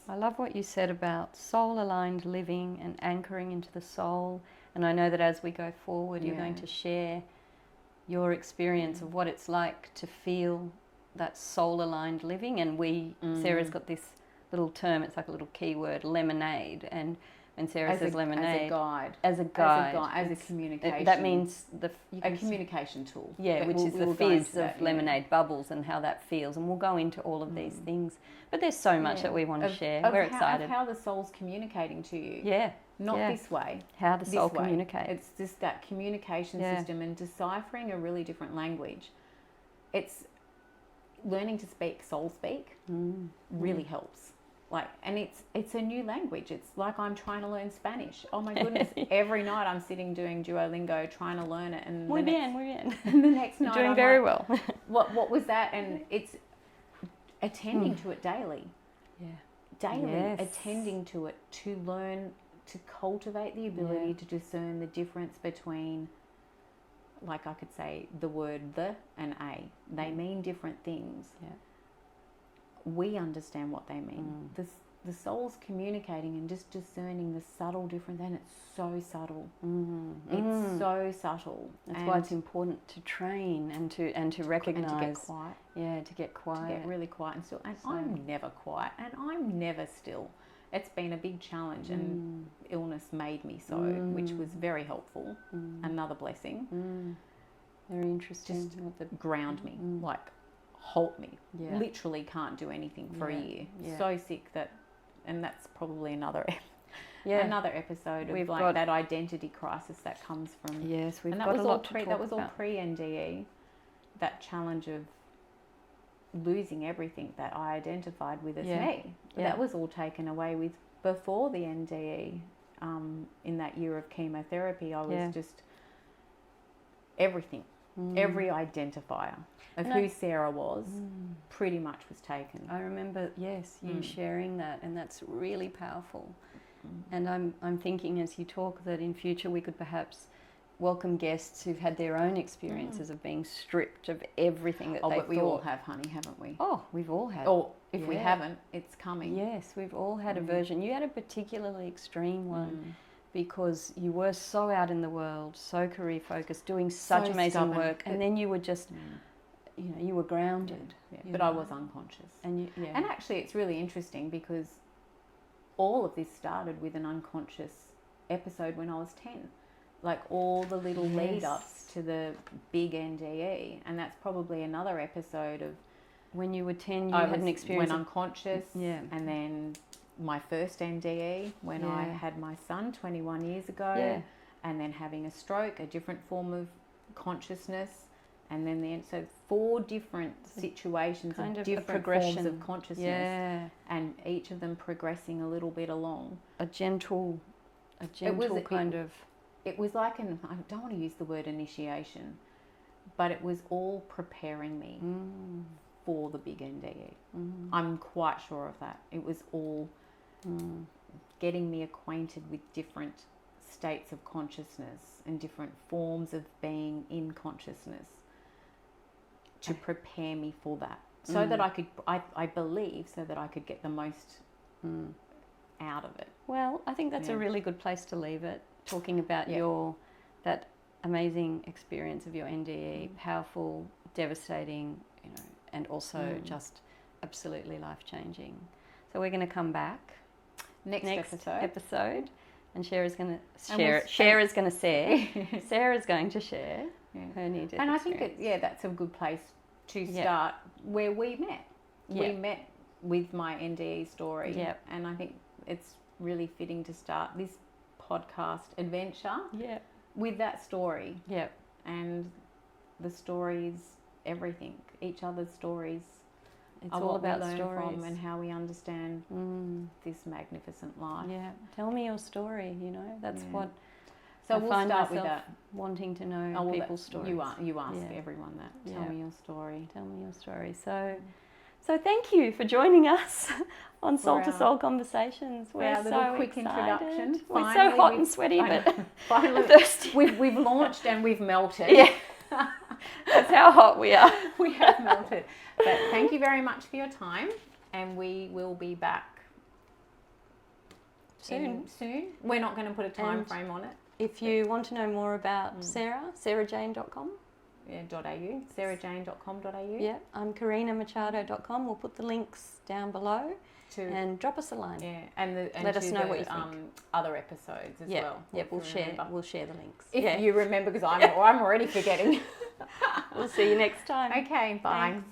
I love what you said about soul-aligned living and anchoring into the soul. And I know that as we go forward, you're going to share your experience of what it's like to feel that soul-aligned living. And Sarah's got this little term, it's like a little keyword, lemonade. And when Sarah says lemonade, as a communication. That means a communication tool. Yeah, which is the fizz of lemonade, bubbles, and how that feels. And we'll go into all of these things. But there's so much that we want to share. We're excited. Of how the soul's communicating to you. Yeah. Not this way. How the soul communicates. It's just that communication system and deciphering a really different language. It's learning to speak soul speak really helps. And it's a new language. It's like I'm trying to learn Spanish. Oh my goodness! Every night I'm sitting doing Duolingo, trying to learn it, and muy bien. And the next night doing very well. What was that? And it's attending to it daily. Yeah. Daily, attending to it to learn to cultivate the ability to discern the difference between, like I could say, the word the and a. They mean different things. Yeah. We understand what they mean. The soul's communicating and just discerning the subtle difference, and it's so subtle. It's so subtle. That's why it's important to train and to recognise. And to get quiet. Yeah, to get quiet. To get really quiet and still. And I'm never quiet, and I'm never still. It's been a big challenge, and illness made me so, which was very helpful. Another blessing. Very interesting. Just ground me, halt me. Literally can't do anything for a year. So sick that, and that's probably another episode of that identity crisis that comes from. Yes, we've and got a lot to talk about. That was all pre-NDE. That challenge of losing everything that I identified with as me. That was all taken away with before the NDE. In that year of chemotherapy, I was just everything. Every identifier of who Sarah was pretty much was taken. I remember, you sharing that, and that's really powerful. And I'm thinking as you talk that in future we could perhaps welcome guests who've had their own experiences of being stripped of everything that they thought. But we all have, honey, haven't we? Oh, we've all had. Or if we haven't, it's coming. Yes, we've all had a version. You had a particularly extreme one. Because you were so out in the world, so career focused, doing such amazing work, and then you were just, you were grounded. But I was unconscious. And actually, it's really interesting because all of this started with an unconscious episode when I was 10. like all the little lead Yes. ups to the big NDE, and that's probably another episode of When you were 10, you I had was an experience when unconscious, Yeah. and then my first NDE when I Yeah. had my son 21 years ago, Yeah. and then having a stroke, a different form of consciousness, and then so 4 different situations kind of of a different progression. forms of consciousness, Yeah. and each of them progressing a little bit along. A gentle kind of... It was like I don't want to use the word initiation, but it was all preparing me for the big NDE. I'm quite sure of that. It was all getting me acquainted with different states of consciousness and different forms of being in consciousness to prepare me for that, so that I could, I believe, so that I could get the most out of it. Well, I think that's a really good place to leave it, talking about that amazing experience of your NDE, powerful, devastating, you know, and also just absolutely life-changing. So we're going to come back next episode, and Sarah's going to share. Sarah's going to share. Sarah's going to share her near-death And I experience. think that's a good place to start where we met. We met with my NDE story, and I think it's really fitting to start this podcast adventure with that story. And the stories, everything, each other's stories. It's are all what about we learn stories from and how we understand this magnificent life. Yeah, tell me your story. You know, that's what. So I we'll find start with myself that. wanting to know people's stories. You ask everyone that. Tell me your story. Tell me your story. So thank you for joining us on Soul2Soul Conversations. We're our little so quick excited. introduction. We're so hot and sweaty, but finally thirsty. We've launched and we've melted. Yeah, that's how hot we are. We have melted. But thank you very much for your time, and we will be back soon. We're not going to put a time frame on it. If you want to know more about Sara, sarajayne.com. .au, sarajayne.com.au. Yeah, I'm karinamachado.com. We'll put the links down below and drop us a line. Yeah, and let us know what you think. Other episodes as well. Yeah, we'll share the links. If you remember, because I'm already forgetting. We'll see you next time. Okay, bye. Thanks.